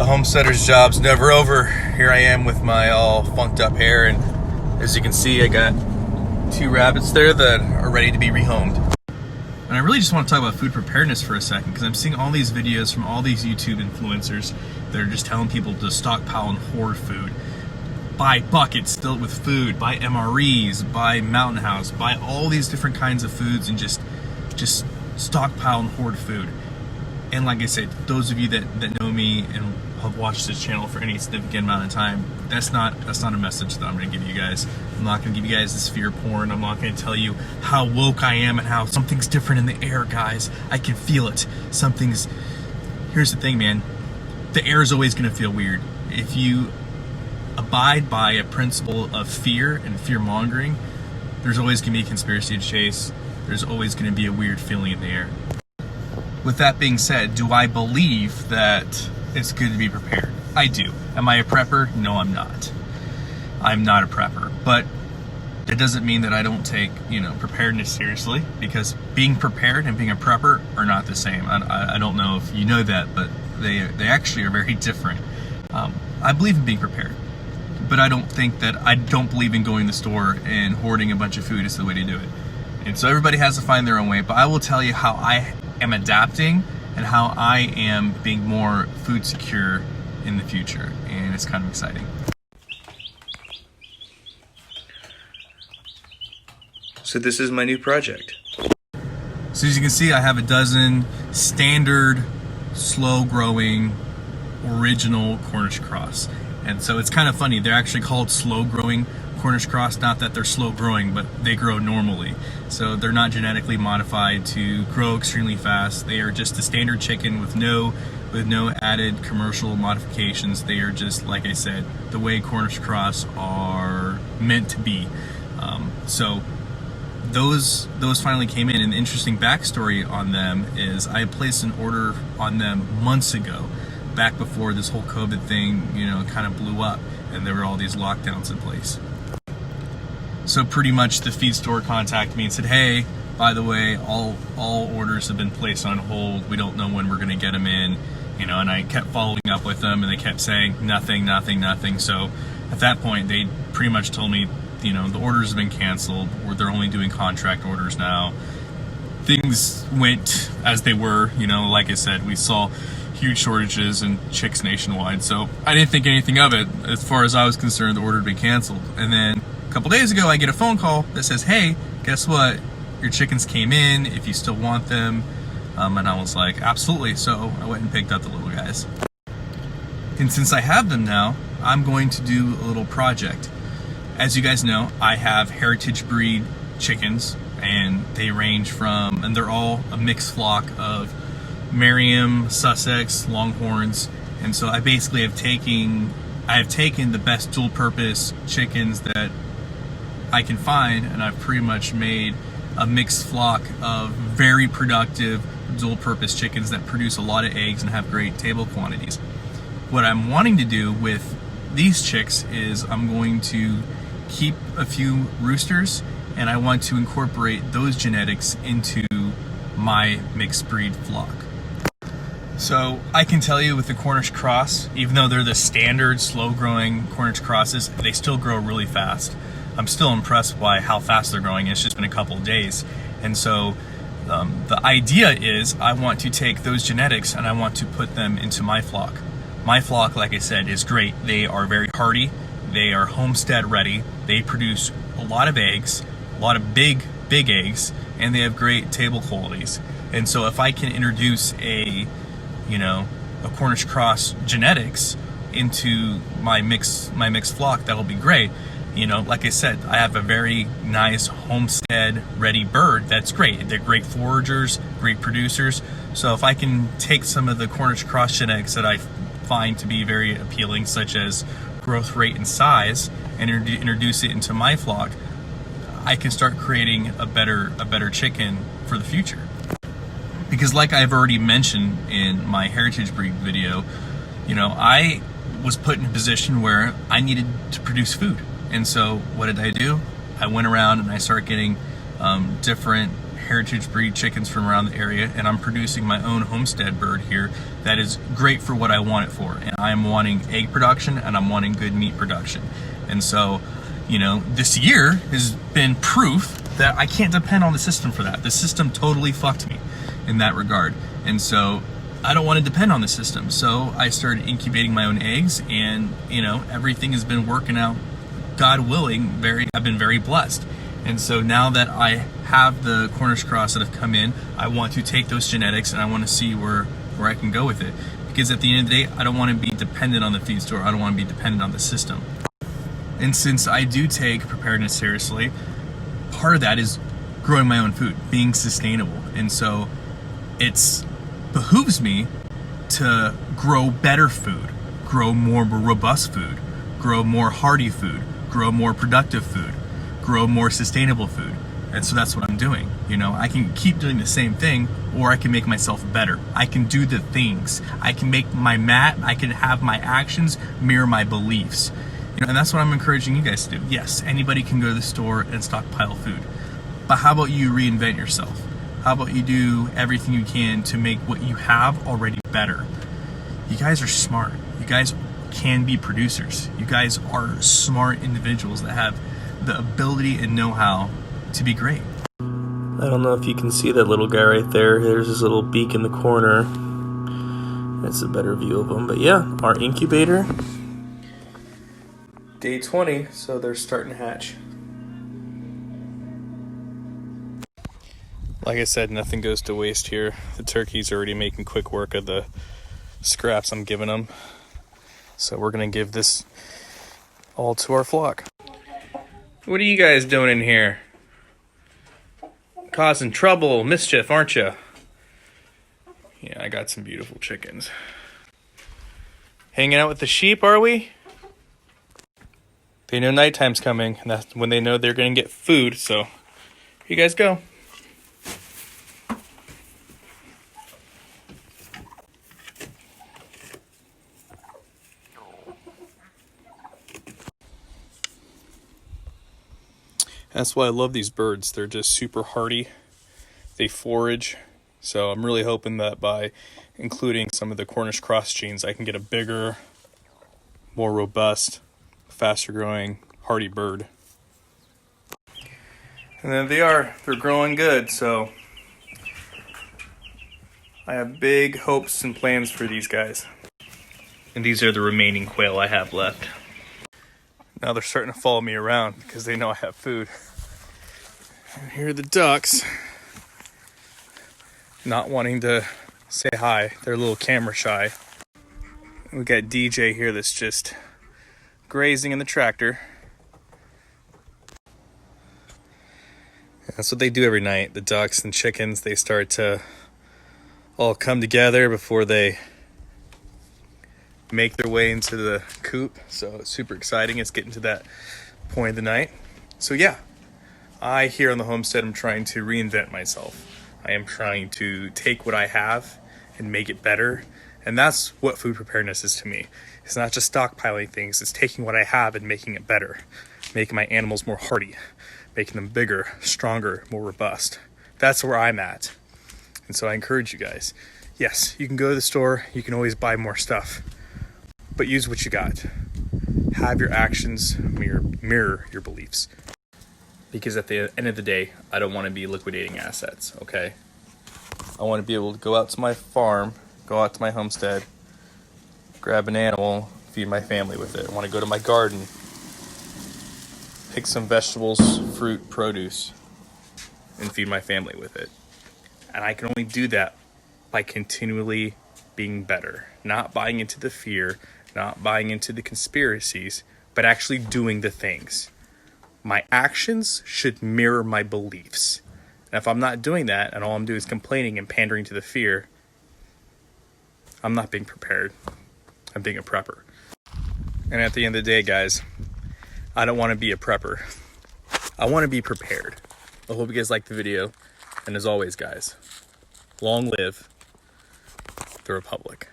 homesteader's job's never over. Here I am with my all funked up hair, and as you can see, I got 2 rabbits there that are ready to be rehomed. And I really just want to talk about food preparedness for a second, because I'm seeing all these videos from all these YouTube influencers that are just telling people to stockpile and hoard food. Buy buckets filled with food, buy MREs, buy Mountain House, buy all these different kinds of foods, and just stockpile and hoard food. And like I said, those of you that know me and have watched this channel for any significant amount of time, that's not a message that I'm going to give you guys. I'm not going to give you guys this fear porn. I'm not going to tell you how woke I am and how something's different in the air, guys. I can feel it. Here's the thing, man. The air is always going to feel weird. If you abide by a principle of fear and fear mongering, there's always going to be a conspiracy to chase. There's always going to be a weird feeling in the air. With that being said, do I believe that it's good to be prepared? I do. Am I a prepper? No, I'm not. I'm not a prepper. But that doesn't mean that I don't take, preparedness seriously, because being prepared and being a prepper are not the same. I don't know if you know that, but they actually are very different. I believe in being prepared, but I don't believe in going to the store and hoarding a bunch of food is the way to do it. And so everybody has to find their own way, but I will tell you how I am adapting and how I am being more food secure in the future, and it's kind of exciting. So this is my new project. So as you can see, I have a dozen standard, slow-growing, original Cornish cross. And so it's kind of funny, they're actually called slow-growing Cornish cross, not that they're slow growing, but they grow normally. So they're not genetically modified to grow extremely fast. They are just a standard chicken with no added commercial modifications. They are just, like I said, the way Cornish cross are meant to be. So those finally came in, and the interesting backstory on them is I placed an order on them months ago, back before this whole COVID thing, kind of blew up and there were all these lockdowns in place. So pretty much the feed store contacted me and said, hey, by the way, all orders have been placed on hold. We don't know when we're going to get them in, and I kept following up with them, and they kept saying nothing. So at that point, they pretty much told me, the orders have been canceled, or they're only doing contract orders now. Things went as they were, like I said, we saw huge shortages in chicks nationwide. So I didn't think anything of it. As far as I was concerned, the order had been canceled. And then a couple days ago, I get a phone call that says, hey, guess what? Your chickens came in, if you still want them. And I was like, absolutely. So I went and picked up the little guys. And since I have them now, I'm going to do a little project. As you guys know, I have heritage breed chickens, and they range from, and they're all a mixed flock of Merriam, Sussex, Longhorns. And so I basically have taken the best dual purpose chickens that I can find, and I've pretty much made a mixed flock of very productive dual purpose chickens that produce a lot of eggs and have great table quantities. What I'm wanting to do with these chicks is I'm going to keep a few roosters, and I want to incorporate those genetics into my mixed breed flock. So I can tell you with the Cornish cross, even though they're the standard slow growing Cornish crosses, they still grow really fast. I'm still impressed by how fast they're growing. It's just been a couple of days. And so the idea is I want to take those genetics and I want to put them into my flock. My flock, like I said, is great. They are very hardy. They are homestead ready. They produce a lot of eggs, a lot of big eggs, and they have great table qualities. And so if I can introduce a Cornish cross genetics into my mixed flock, that'll be great. Like I said, I have a very nice homestead ready bird. That's great. They're great foragers, great producers. So if I can take some of the Cornish cross genetics that I find to be very appealing, such as growth rate and size, and introduce it into my flock, I can start creating a better chicken for the future. Because like I've already mentioned in my heritage breed video, I was put in a position where I needed to produce food. And so what did I do? I went around and I started getting different heritage breed chickens from around the area, and I'm producing my own homestead bird here that is great for what I want it for. And I'm wanting egg production and I'm wanting good meat production. And so, you know, this year has been proof that I can't depend on the system for that. The system totally fucked me in that regard. And so I don't want to depend on the system. So I started incubating my own eggs, and you know, everything has been working out, God willing. I've been very blessed. And so now that I have the Cornish cross that have come in, I want to take those genetics and I want to see where I can go with it. Because at the end of the day, I don't want to be dependent on the feed store. I don't want to be dependent on the system. And since I do take preparedness seriously, part of that is growing my own food, being sustainable. And so it's behooves me to grow better food, grow more robust food, grow more hardy food, grow more productive food, grow more sustainable food. And so that's what I'm doing. You know, I can keep doing the same thing, or I can make myself better. I can do the things. I can make I can have my actions mirror my beliefs. You know, and that's what I'm encouraging you guys to do. Yes, anybody can go to the store and stockpile food. But how about you reinvent yourself? How about you do everything you can to make what you have already better? You guys are smart. You guys can be producers. You guys are smart individuals that have the ability and know-how to be great. I don't know if you can see that little guy right there. There's his little beak in the corner. That's a better view of him. But yeah, our incubator. Day 20, so they're starting to hatch. Like I said, nothing goes to waste here. The turkeys are already making quick work of the scraps I'm giving them. So we're gonna give this all to our flock. What are you guys doing in here? Causing trouble, mischief, aren't you? Yeah, I got some beautiful chickens. Hanging out with the sheep, are we? They know nighttime's coming, and that's when they know they're gonna get food, so here you guys go. That's why I love these birds. They're just super hardy. They forage. So I'm really hoping that by including some of the Cornish cross genes, I can get a bigger, more robust, faster growing, hardy bird. And then they're growing good. So I have big hopes and plans for these guys. And these are the remaining quail I have left. Now they're starting to follow me around because they know I have food. And here are the ducks, not wanting to say hi. They're a little camera shy. We got DJ here that's just grazing in the tractor. That's what they do every night. The ducks and chickens, they start to all come together before they make their way into the coop. So it's super exciting. It's getting to that point of the night. So yeah, I here on the homestead am trying to reinvent myself. I am trying to take what I have and make it better. And that's what food preparedness is to me. It's not just stockpiling things. It's taking what I have and making it better. Making my animals more hardy. Making them bigger, stronger, more robust. That's where I'm at. And so I encourage you guys. Yes, you can go to the store. You can always buy more stuff. But use what you got. Have your actions mirror your beliefs. Because at the end of the day, I don't want to be liquidating assets, okay? I want to be able to go out to my farm, go out to my homestead, grab an animal, feed my family with it. I want to go to my garden, pick some vegetables, fruit, produce, and feed my family with it. And I can only do that by continually being better, not buying into the fear, not buying into the conspiracies, but actually doing the things. My actions should mirror my beliefs. And if I'm not doing that, and all I'm doing is complaining and pandering to the fear, I'm not being prepared. I'm being a prepper. And at the end of the day, guys, I don't want to be a prepper. I want to be prepared. I hope you guys liked the video. And as always, guys, long live the Republic.